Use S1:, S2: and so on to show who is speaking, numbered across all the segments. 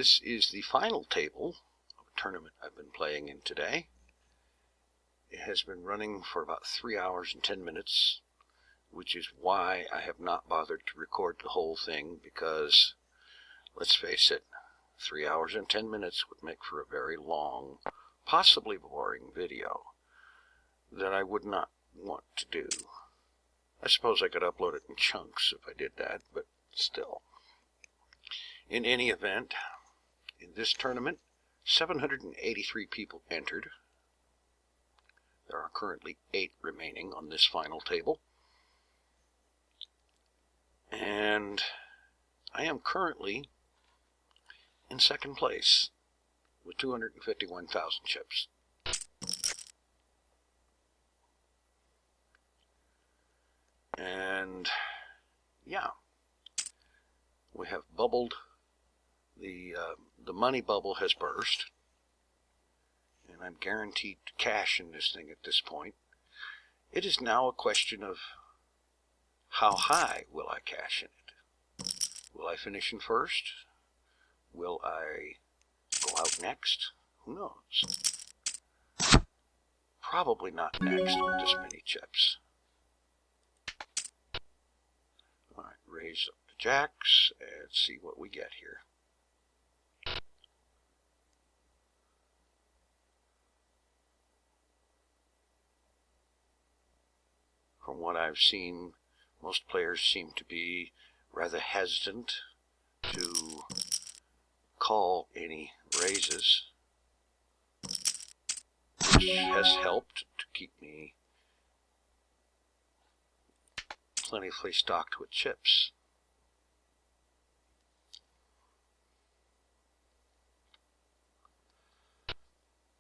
S1: This is the final table of a tournament I've been playing in today. It has been running for about 3 hours and 10 minutes, which is why I have not bothered to record the whole thing, because, let's face it, 3 hours and 10 minutes would make for a very long, possibly boring video that I would not want to do. I suppose I could upload it in chunks if I did that, but still. In any event, in this tournament, 783 people entered. There are currently 8 remaining on this final table. And I am currently in second place with 251,000 chips. And yeah, we have bubbled. The money bubble has burst, and I'm guaranteed to cash in this thing at this point. It is now a question of how high will I cash in it? Will I finish in first? Will I go out next? Who knows? Probably not next with this many chips. Alright, raise up the jacks and see what we get here. From what I've seen, most players seem to be rather hesitant to call any raises, which has helped to keep me plentifully stocked with chips.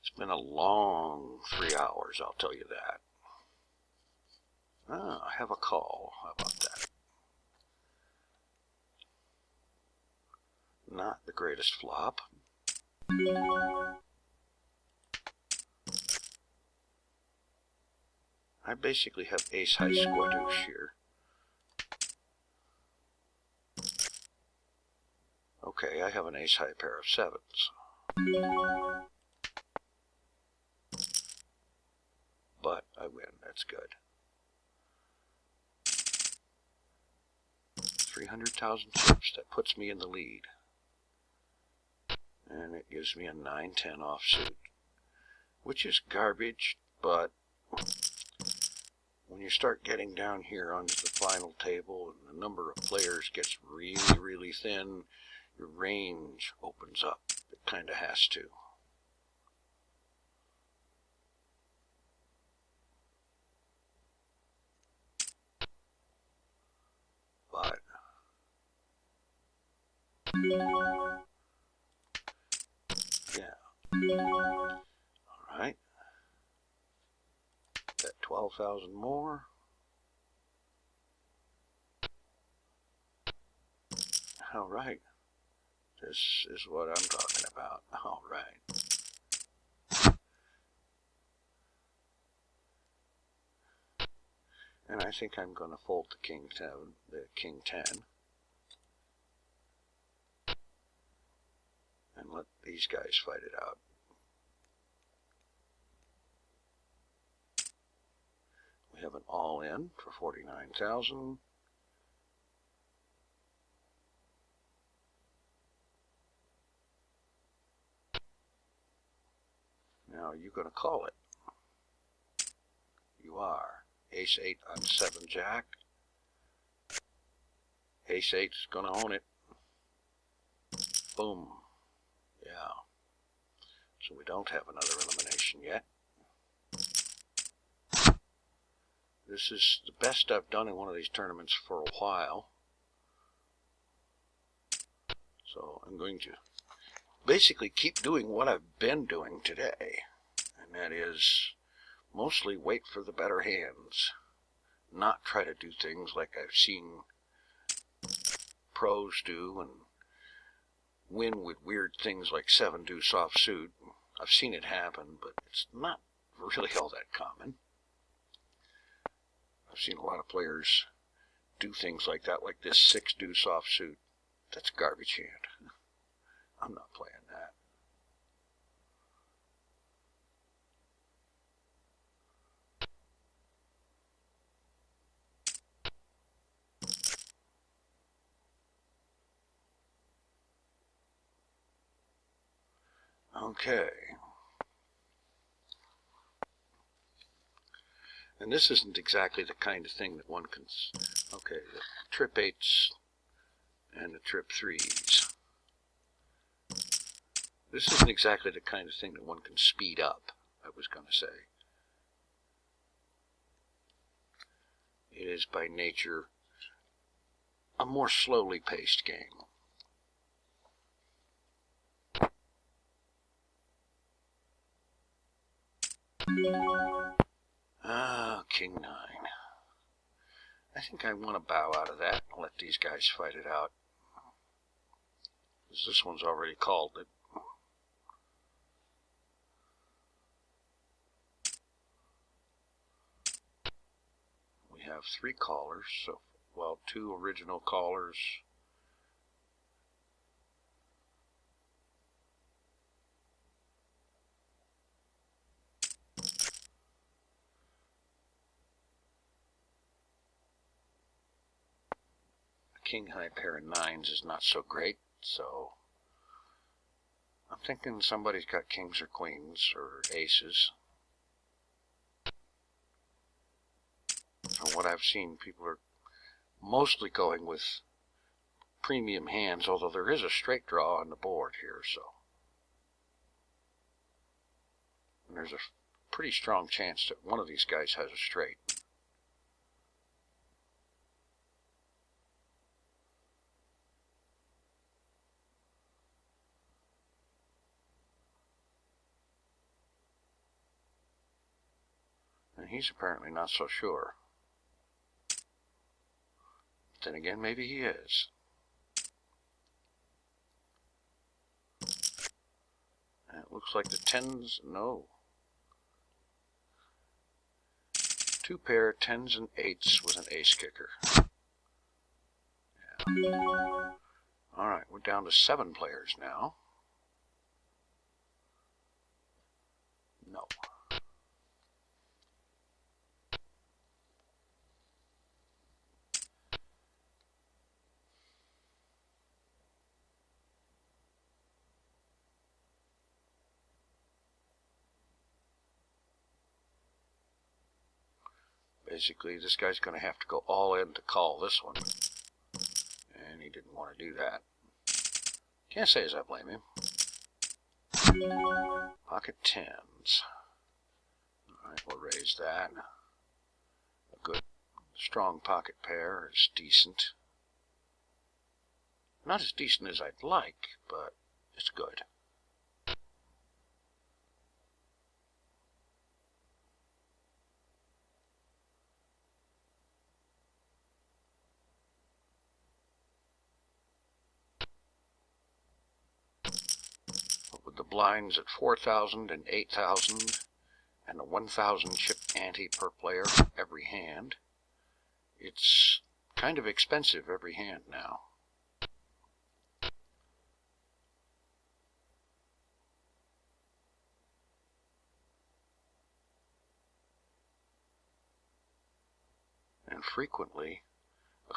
S1: It's been a long 3 hours, I'll tell you that. I have a call. How about that? Not the greatest flop. I basically have ace high squadouche here. Okay, I have an ace high pair of sevens. But I win, that's good. 300,000 chips, that puts me in the lead. And it gives me a 9-10 offsuit, which is garbage, but when you start getting down here onto the final table and the number of players gets really, really thin, your range opens up. It kind of has to. But yeah. All right. Got 12,000 more. All right. This is what I'm talking about. All right. And I think I'm going to fold the king 10. And let these guys fight it out. We have an all-in for 49,000. Now, are you going to call it? You are. Ace 8 on 7 jack. Ace 8 is going to own it. Boom. Yeah. So we don't have another elimination yet. This is the best I've done in one of these tournaments for a while. So I'm going to basically keep doing what I've been doing today. And that is mostly wait for the better hands. Not try to do things like I've seen pros do and win with weird things like 7 deuce offsuit. I've seen it happen, but it's not really all that common. I've seen a lot of players do things like that, like this 6 deuce offsuit. That's a garbage hand. I'm not playing that. Okay. And this isn't exactly the kind of thing that one can... Okay, the trip 8s and the trip 3s. This isn't exactly the kind of thing that one can speed up, I was going to say. It is by nature a more slowly paced game. King 9. I think I want to bow out of that and let these guys fight it out. Because this one's already called it. We have 3 callers, so, well, 2 original callers. King high pair of 9s is not so great, so I'm thinking somebody's got kings or queens or aces. From what I've seen, people are mostly going with premium hands, although there is a straight draw on the board here, so. And there's a pretty strong chance that one of these guys has a straight. And he's apparently not so sure. But then again, maybe he is. And it looks like the 10s, no. 2 pair, 10s and 8s with an ace kicker. Yeah. Alright, we're down to 7 players now. No. Basically, this guy's going to have to go all in to call this one. And he didn't want to do that. Can't say as I blame him. Pocket 10s. Alright, we'll raise that. A good, strong pocket pair is decent. Not as decent as I'd like, but it's good. With the blinds at 4,000 and 8,000 and a 1,000 chip ante per player every hand, it's kind of expensive every hand now. And frequently, a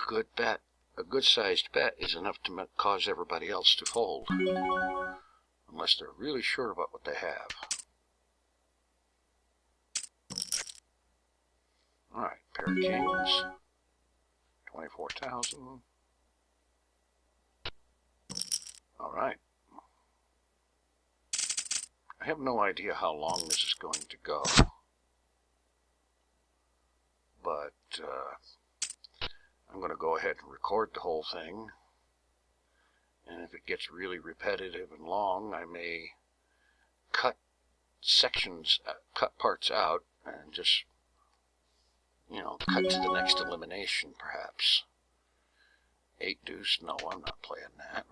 S1: good sized bet is enough to cause everybody else to fold. Unless they're really sure about what they have. Alright, pair of kings. 24,000. Alright. I have no idea how long this is going to go. But I'm going to go ahead and record the whole thing. And if it gets really repetitive and long, I may cut sections, cut parts out, and just, you know, cut to the next elimination, perhaps. 8 deuce, no, I'm not playing that.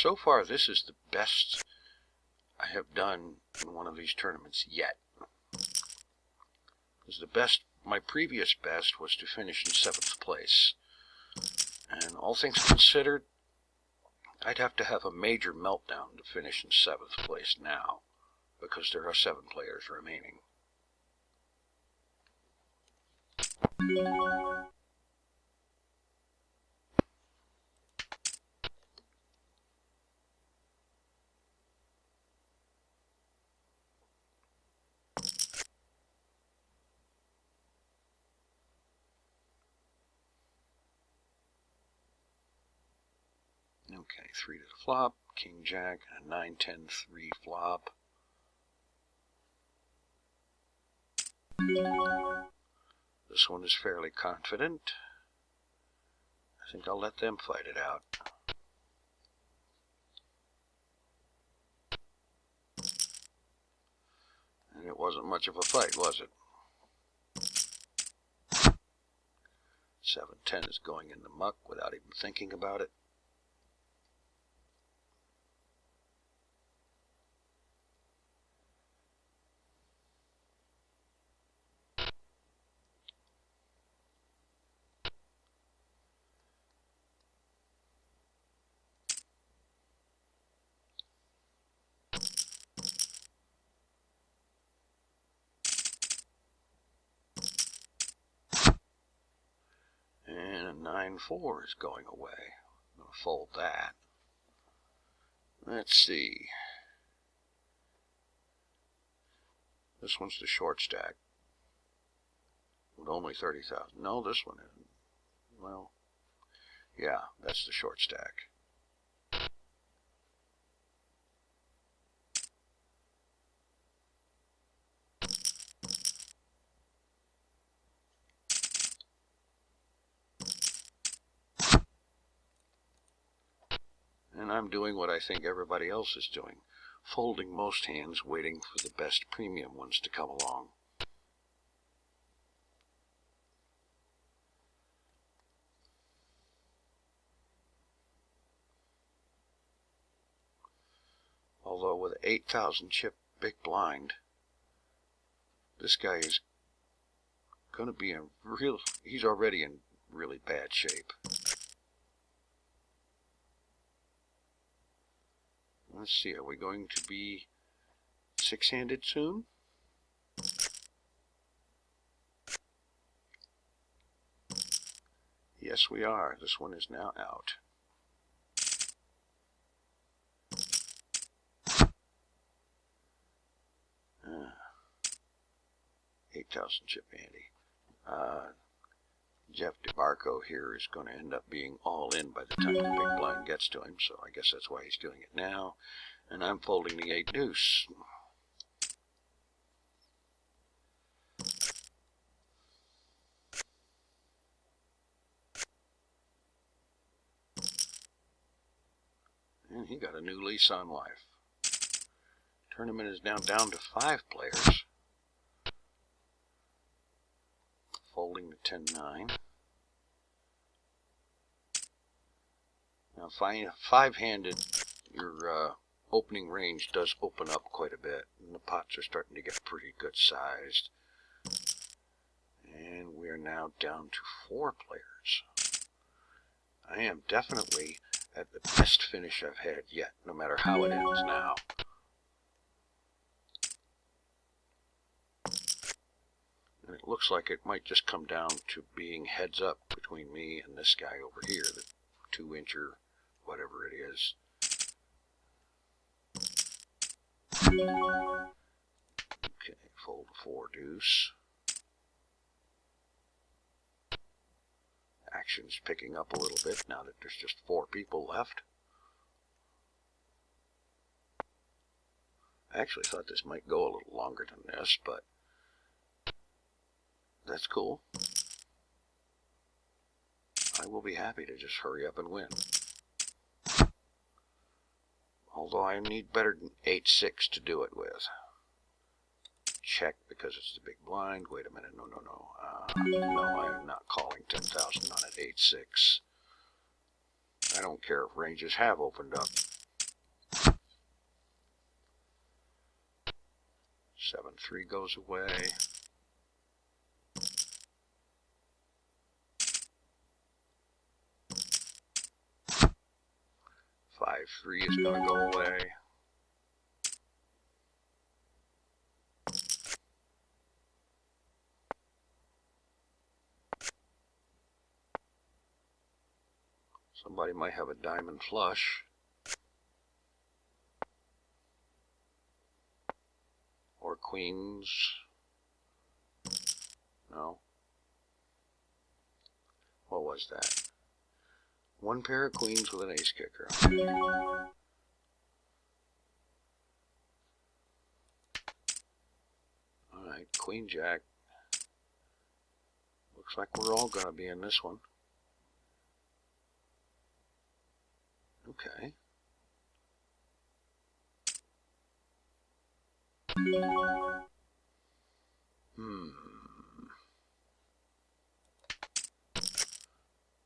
S1: so far this is the best I have done in one of these tournaments yet. Because my previous best was to finish in 7th place. And all things considered, I'd have to have a major meltdown to finish in 7th place now, because there are 7 players remaining. Okay, 3 to the flop, king jack, a 9-10-3 flop. This one is fairly confident. I think I'll let them fight it out. And it wasn't much of a fight, was it? 7-10 is going in the muck without even thinking about it. And a 9-4 is going away. I'm going to fold that. Let's see. This one's the short stack. With only 30,000. No, this one isn't. Well, yeah, that's the short stack. And I'm doing what I think everybody else is doing. Folding most hands, waiting for the best premium ones to come along. Although with 8,000 chip big blind, this guy is going to be he's already in really bad shape. Let's see, are we going to be 6-handed soon? Yes, we are. This one is now out. 8,000 chip ante. Jeff DeBarco here is going to end up being all in by the time the big blind gets to him, so I guess that's why he's doing it now. And I'm folding the 8 deuce. And he got a new lease on life. Tournament is now down to 5 players. Folding the 10-9. Now, 5-handed, your opening range does open up quite a bit, and the pots are starting to get pretty good sized. And we're now down to 4 players. I am definitely at the best finish I've had yet, no matter how it ends now. And it looks like it might just come down to being heads up between me and this guy over here, the 2-incher, whatever it is. Okay, fold a 4 deuce. Action's picking up a little bit now that there's just 4 people left. I actually thought this might go a little longer than this, but that's cool. I will be happy to just hurry up and win. Although I need better than 8-6 to do it with. Check because it's the big blind. Wait a minute. No. No, I am not calling 10,000 on an 8-6. I don't care if ranges have opened up. 7-3 goes away. 5-3 is going to go away. Somebody might have a diamond flush. Or queens. No. What was that? One pair of queens with an ace kicker. Alright, queen jack. Looks like we're all going to be in this one. Okay.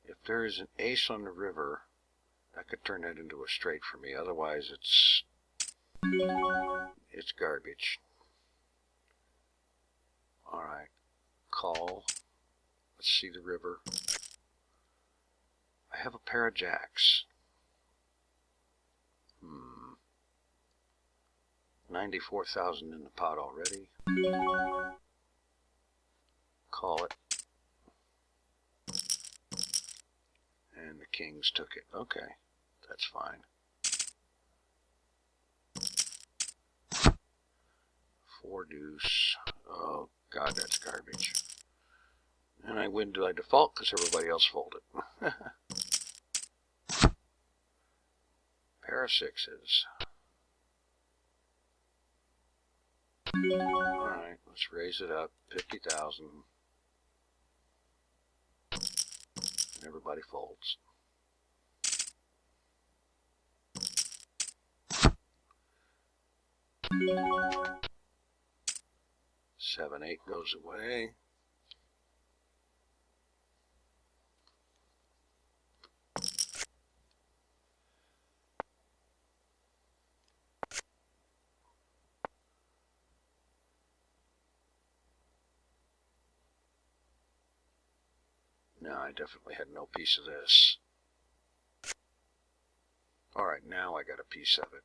S1: If there is an ace on the river, that could turn that into a straight for me. Otherwise, it's garbage. Alright. Call. Let's see the river. I have a pair of jacks. 94,000 in the pot already. Call it. And the kings took it. Okay, that's fine. 4 deuce. Oh God, that's garbage. And I win by default because everybody else folded. Pair of sixes. Alright, let's raise it up. 50,000. And everybody folds. 7-8 goes away. No, I definitely had no piece of this. Alright, now I got a piece of it.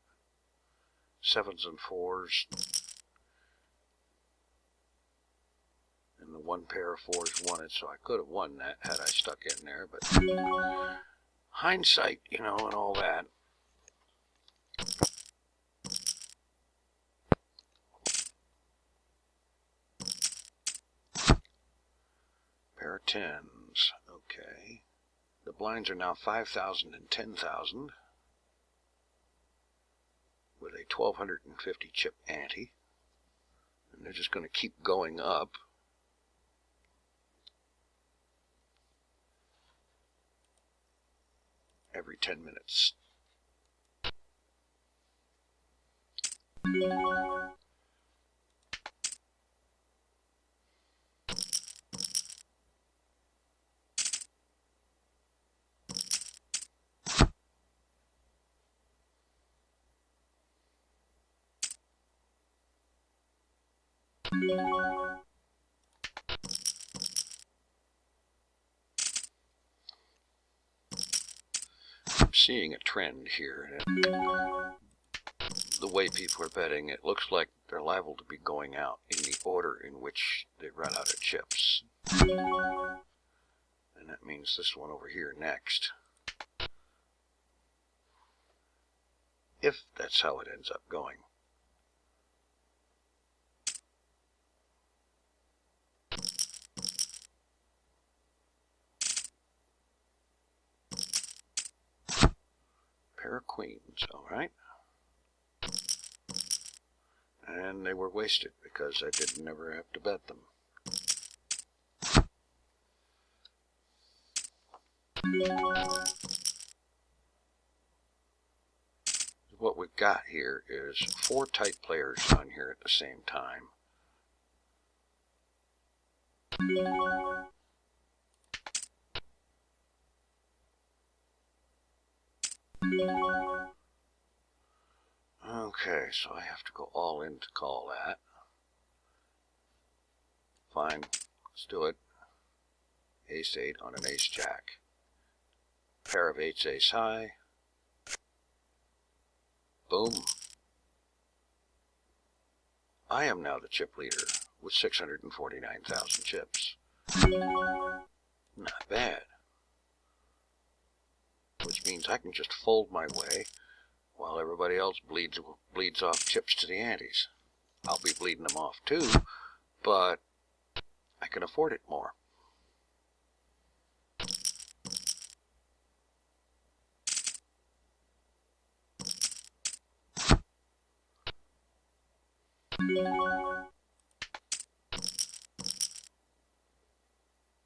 S1: 7s and 4s. And the one pair of 4s won it, so I could have won that had I stuck in there, but hindsight, you know, and all that. Pair of 10s. Okay. The blinds are now 5,000 and 10,000 with a 1,250 chip ante. And they're just going to keep going up. Every 10 minutes. I'm seeing a trend here. The way people are betting, it looks like they're liable to be going out in the order in which they run out of chips. And that means this one over here next. If that's how it ends up going. Pair of queens, alright. And they were wasted because I did never have to bet them. What we've got here is 4 tight players on here at the same time. Okay, so I have to go all in to call that. fine. Let's do it. Ace 8 on an ace jack. Pair of 8s ace high. Boom. I am now the chip leader with 649,000 chips. Not bad. Which means I can just fold my way while everybody else bleeds off chips to the antes. I'll be bleeding them off too, but I can afford it more.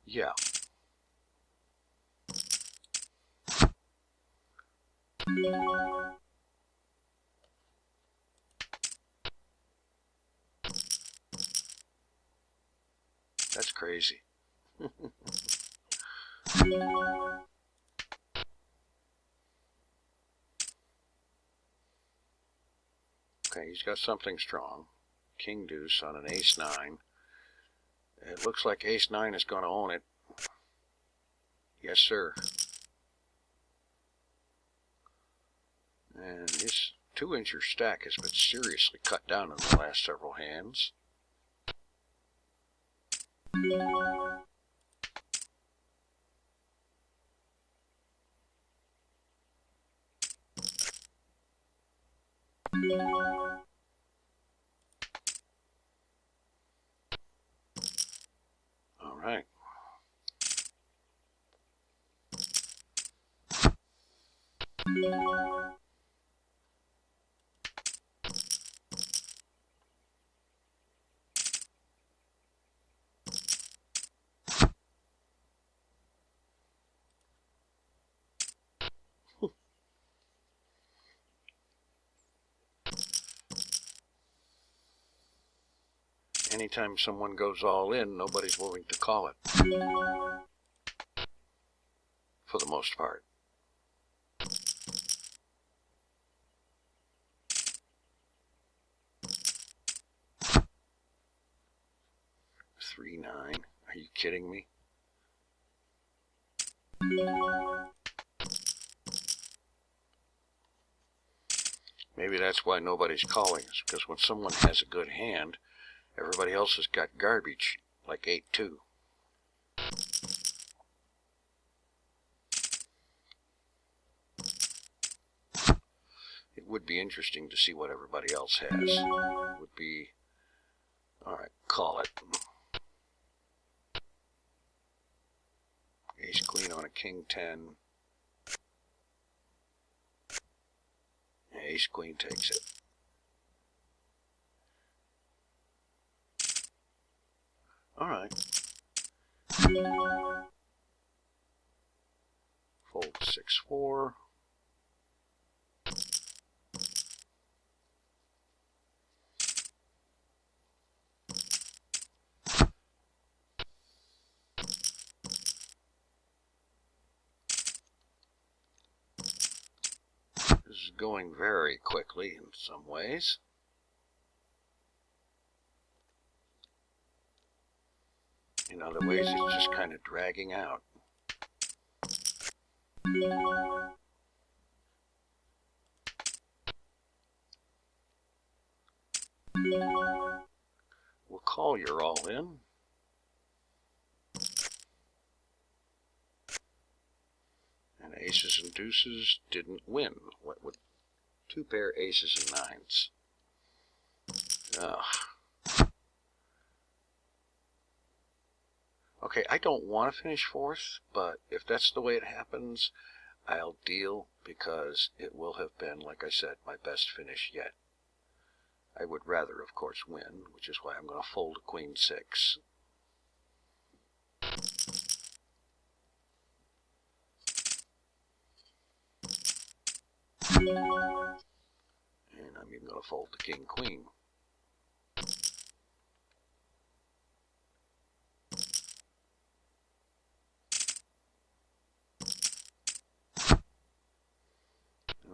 S1: Yeah. That's crazy. Okay, he's got something strong. King deuce on an ace 9. It looks like ace 9 is going to own it. Yes, sir. And his 2-incher stack has been seriously cut down in the last several hands. All right. Anytime someone goes all in, nobody's willing to call it. For the most part. Three, 9. Are you kidding me? Maybe that's why nobody's calling us, because when someone has a good hand, everybody else has got garbage, like 8-2. It would be interesting to see what everybody else has. It would be, all right, call it. Ace queen on a king 10. Ace queen takes it. All right. Fold 6-4. This is going very quickly in some ways. In other ways, it's just kind of dragging out. We'll call your all in. And aces and deuces didn't win. What with 2 pair aces and 9s? Ugh. Okay, I don't want to finish 4th, but if that's the way it happens, I'll deal, because it will have been, like I said, my best finish yet. I would rather, of course, win, which is why I'm going to fold a queen 6. And I'm even going to fold the king queen.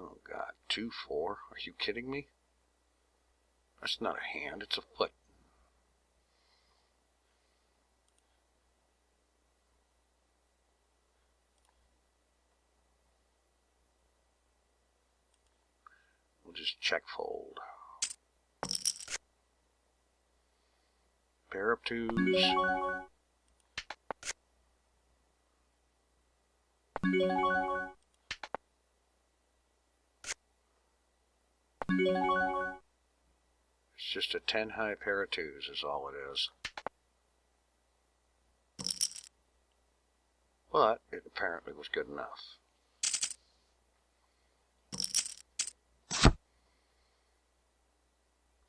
S1: Oh God, 2-4. Are you kidding me? That's not a hand, it's a foot. just check fold. Pair of twos. It's just a 10 high pair of twos is all it is. But it apparently was good enough.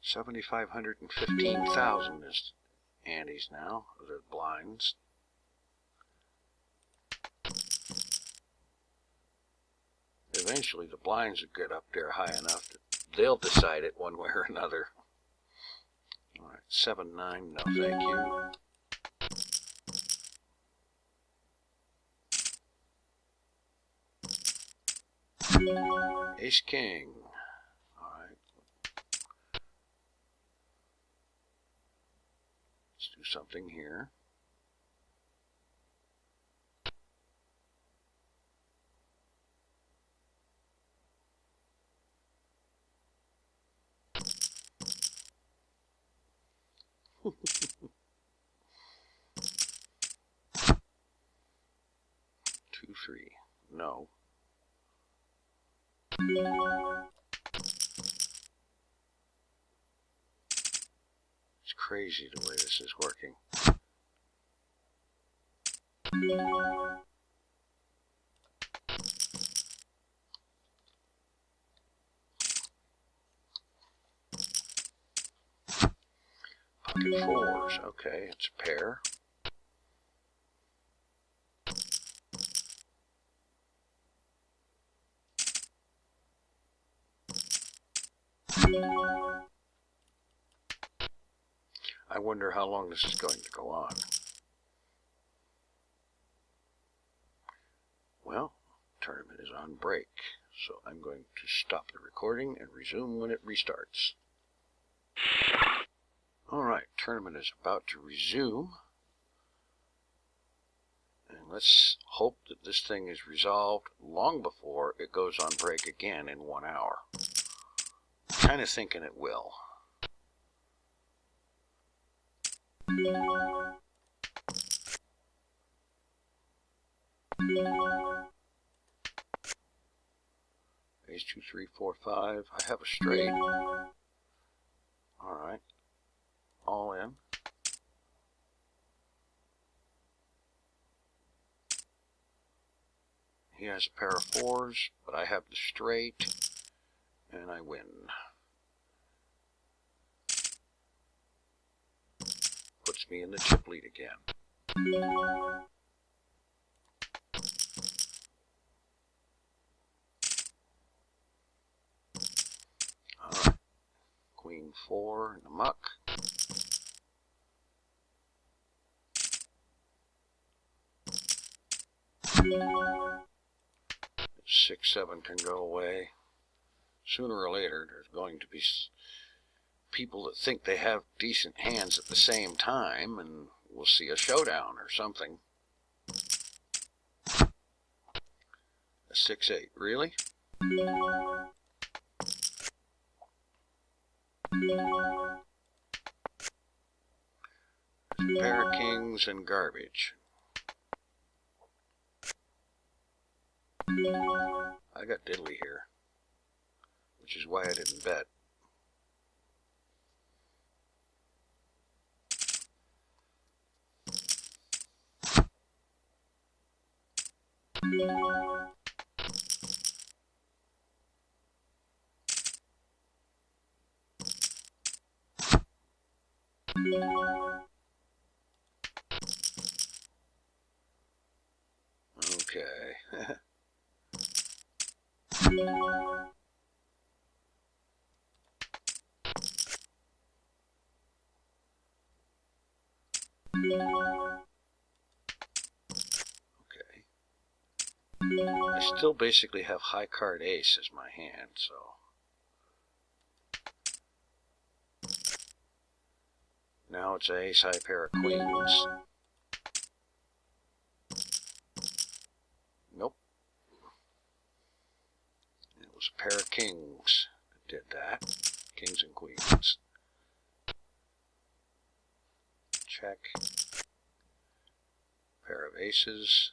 S1: $7,515,000 is antes now, the blinds. Eventually the blinds will get up there high enough that they'll decide it one way or another. Alright, 7-9, no thank you. Ace King. Alright. Let's do something here. Two, three. No. It's crazy the way this is working. Pocket fours. Okay, it's a pair. I wonder how long this is going to go on. Well, tournament is on break, so I'm going to stop the recording and resume when it restarts. Alright, tournament is about to resume. And let's hope that this thing is resolved long before it goes on break again in 1 hour. I'm kind of thinking it will. Ace 2, 3, 4, 5. I have a straight. Alright. All in. He has a pair of fours, but I have the straight, and I win. Puts me in the chip lead again. Alright. Queen 4 in the muck. 6, 7 can go away. Sooner or later, there's going to be people that think they have decent hands at the same time, and we'll see a showdown or something. A 6, 8, really? There's a pair of kings and garbage. I got diddly here, which is why I didn't bet. Okay. Okay. I still basically have high card ace as my hand, so. Now it's a ace high pair of queens. Nope. It was a pair of kings that Did that. Kings and queens. Check. Pair of aces.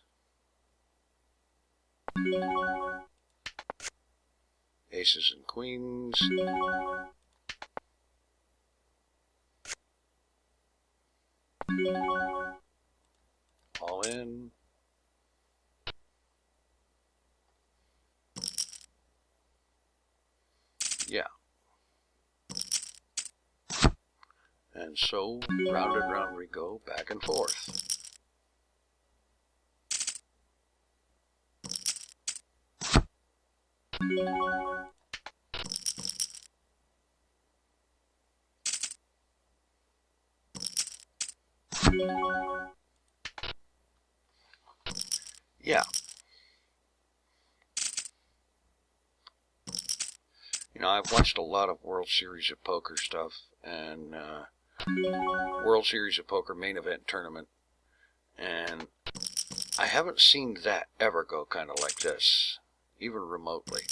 S1: Aces and queens. All in. Yeah. And so, round and round we go, back and forth. Yeah. You know, I've watched a lot of World Series of Poker stuff, and World Series of Poker main event tournament, and I haven't seen that ever go kind of like this, even remotely.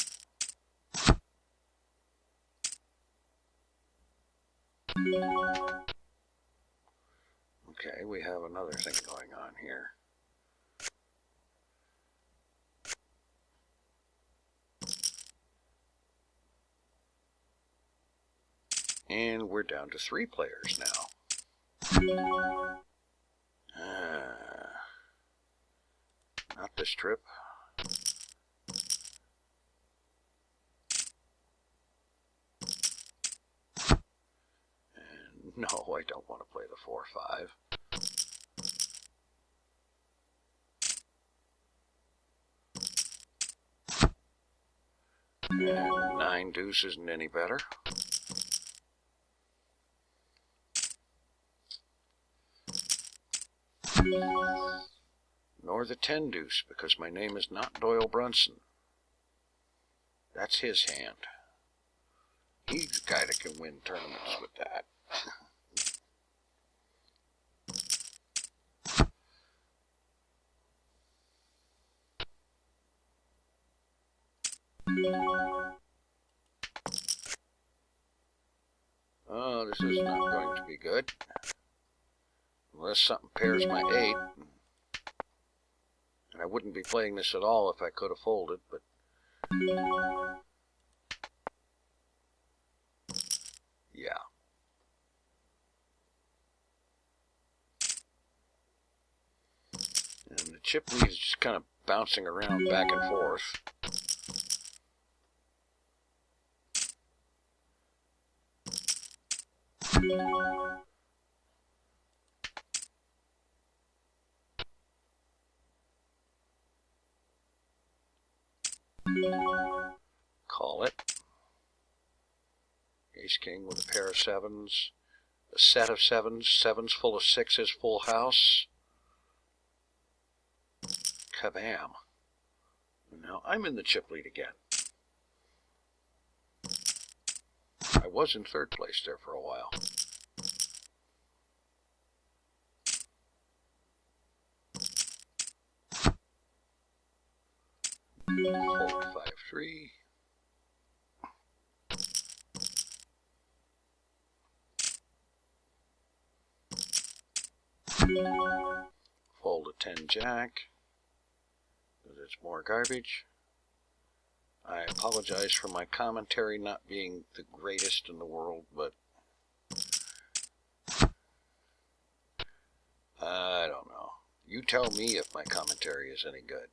S1: Okay, we have another thing going on here. And we're down to 3 players now. Not this trip. And no, I don't want to play the 4-5. And 9 deuce isn't any better. Nor the 10 deuce, because my name is not Doyle Brunson. That's his hand. He's the guy that can win tournaments with that. Oh, this is not going to be good. Unless something pairs my 8. And I wouldn't be playing this at all if I could have folded, but... yeah. And the chip lead is just kind of bouncing around back and forth. Call it. Ace King with a pair of 7s. A set of 7s. 7s full of 6s. Full house. Kabam. Now I'm in the chip lead again. I was in 3rd place there for a while. Fold 5-3. Fold a 10 jack, because it's more garbage. I apologize for my commentary not being the greatest in the world, but I don't know. You tell me if my commentary is any good.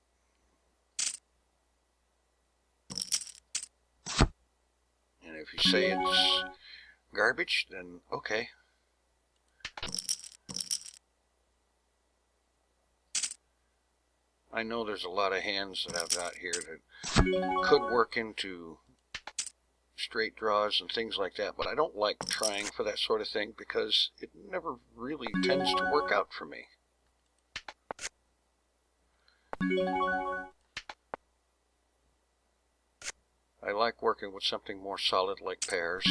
S1: And if you say it's garbage, then okay. I know there's a lot of hands that I've got here that could work into straight draws and things like that, but I don't like trying for that sort of thing because it never really tends to work out for me. I like working with something more solid like pairs.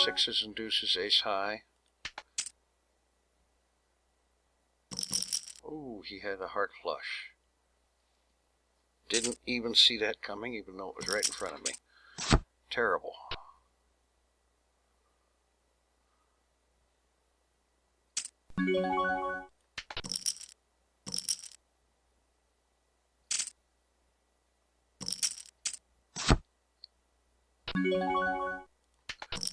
S1: Sixes and deuces, ace high. Oh, he had a heart flush. Didn't even see that coming, even though it was right in front of me. Terrible.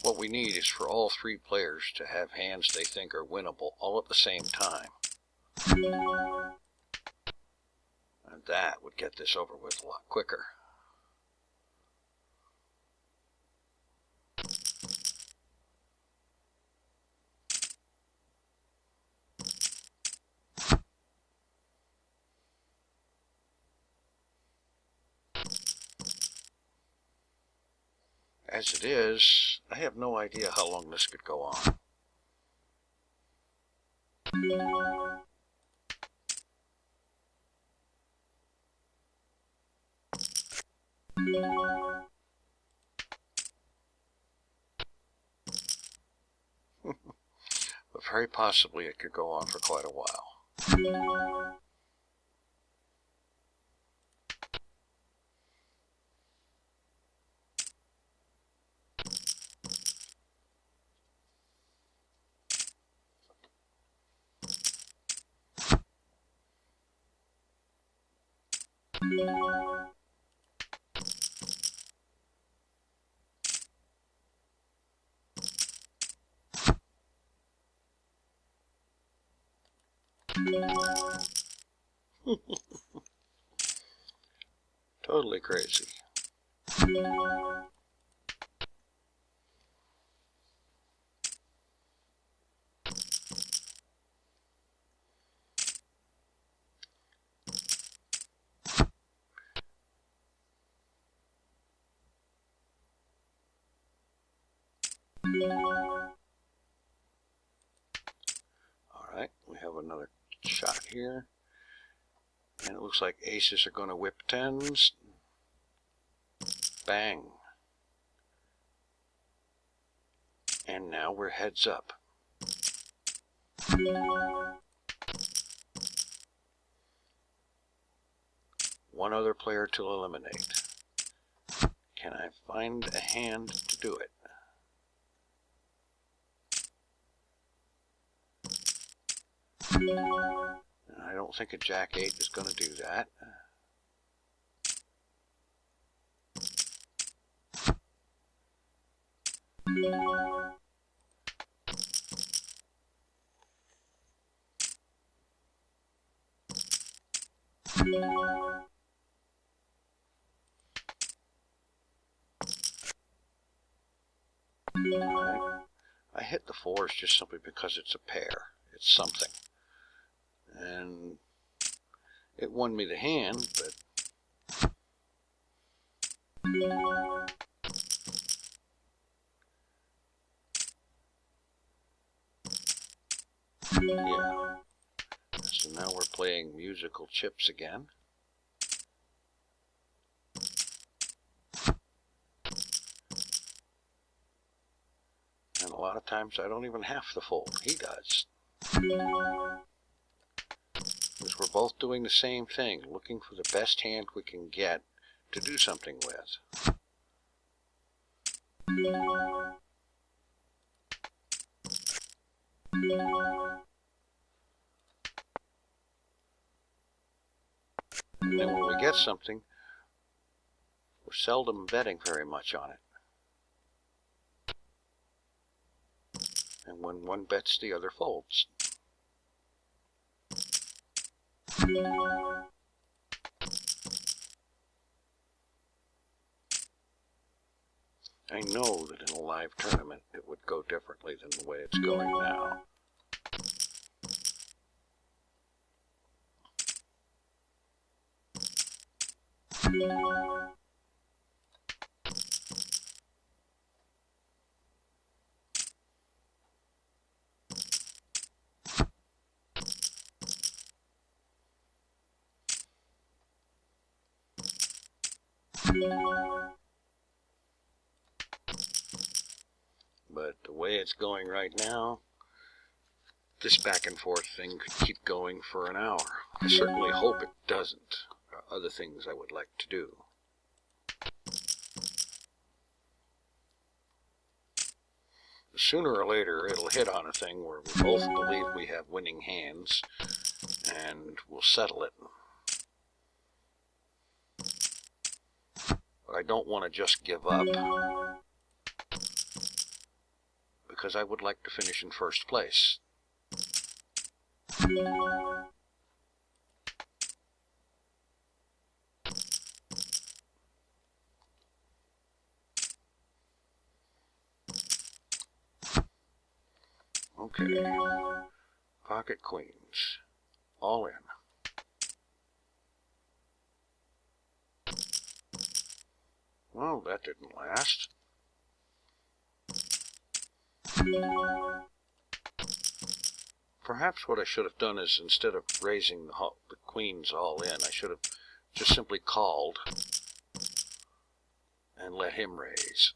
S1: What we need is for all three players to have hands they think are winnable all at the same time. And that would get this over with a lot quicker. As it is, I have no idea how long this could go on. But very possibly it could go on for quite a while. Totally crazy. Alright, we have another shot here. And it looks like aces are going to whip tens. Bang. And now we're heads up. One other player to eliminate. Can I find a hand to do it? I don't think a Jack-8 is going to do that. I hit the fours just simply because it's a pair. It's something. And it won me the hand, but yeah. So now we're playing musical chips again. And a lot of times I don't even have to fold. He does. Because we're both doing the same thing, looking for the best hand we can get to do something with. And then when we get something, we're seldom betting very much on it. And when one bets, the other folds. I know that in a live tournament it would go differently than the way it's going now. But the way it's going right now, this back and forth thing could keep going for an hour. I certainly hope it doesn't. other things I would like to do. Sooner or later, it'll hit on a thing where we both believe we have winning hands, and we'll settle it. But I don't want to just give up, because I would like to finish in first place. Okay, pocket queens, all in. Well, that didn't last. Perhaps what I should have done is, instead of raising the queens all in, I should have just simply called and let him raise.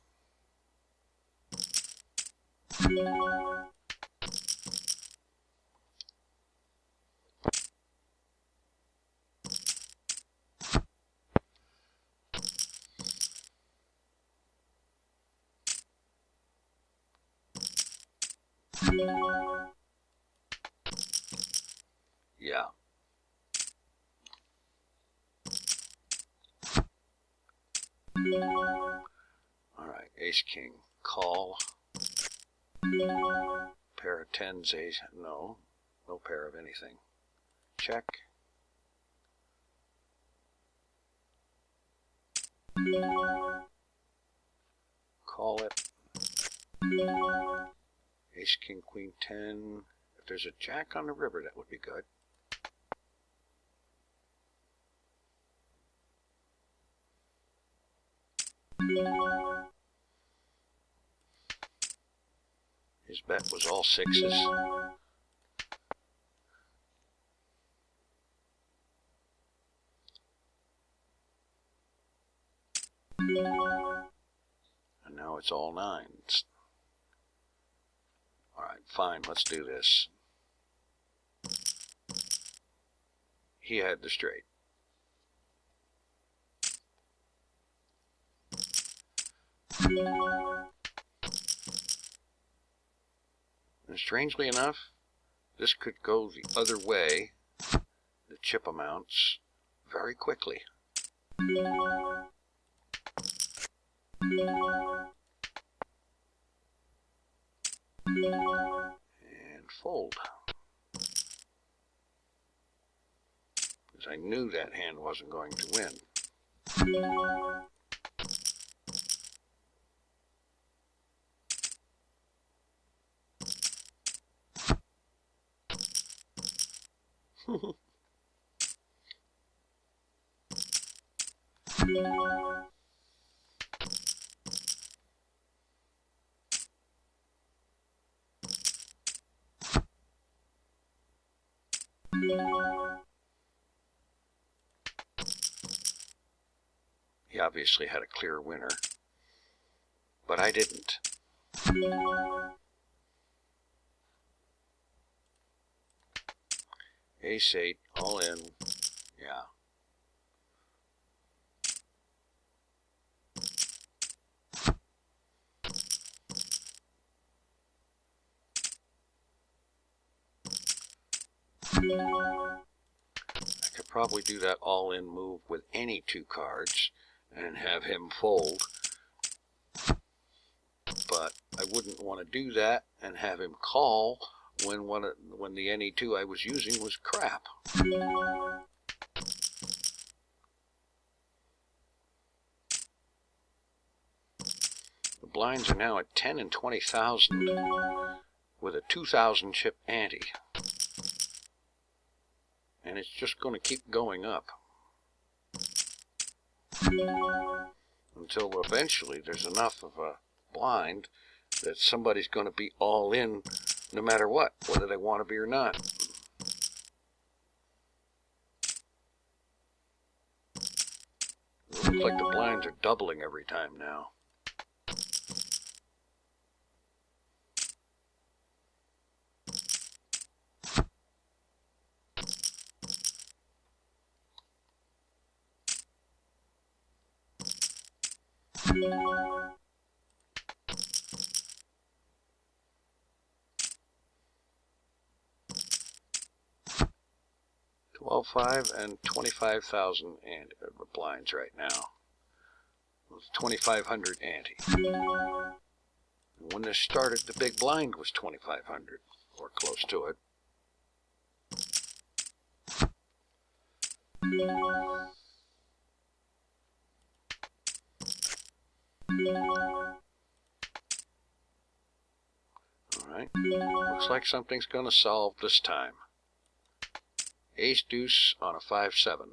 S1: Yeah. Alright, ace king, call. Pair of tens, ace, no pair of anything. Check. Call it. Ace, king, queen, 10. If there's a jack on the river, that would be good. His bet was all sixes. And now it's all nines. Alright, fine, let's do this. He had the straight. And strangely enough, this could go the other way, the chip amounts, very quickly. And fold. Because I knew that hand wasn't going to win. He obviously had a clear winner, but I didn't. Ace 8, all in, yeah. I could probably do that all-in move with any two cards and have him fold, but I wouldn't want to do that and have him call when the NE2 I was using was crap. The blinds are now at 10 and 20,000 with a 2,000 chip ante. And it's just going to keep going up until eventually there's enough of a blind that somebody's going to be all in no matter what, whether they want to be or not. It looks like the blinds are doubling every time now. $12,500 and 25,000 and blinds right now. It's 2,500 ante. When this started, the big blind was 2,500 or close to it. Alright, looks like something's going to solve this time. Ace deuce on a 5-7.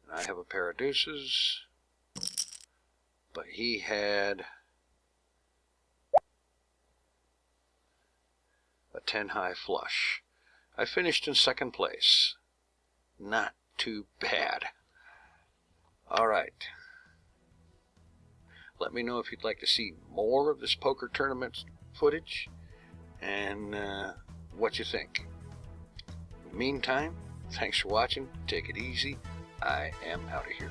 S1: And I have a pair of deuces, but he had a 10 high flush. I finished in second place. Not too bad. Alright. Let me know if you'd like to see more of this poker tournament footage and what you think. In the meantime, thanks for watching. Take it easy. I am out of here.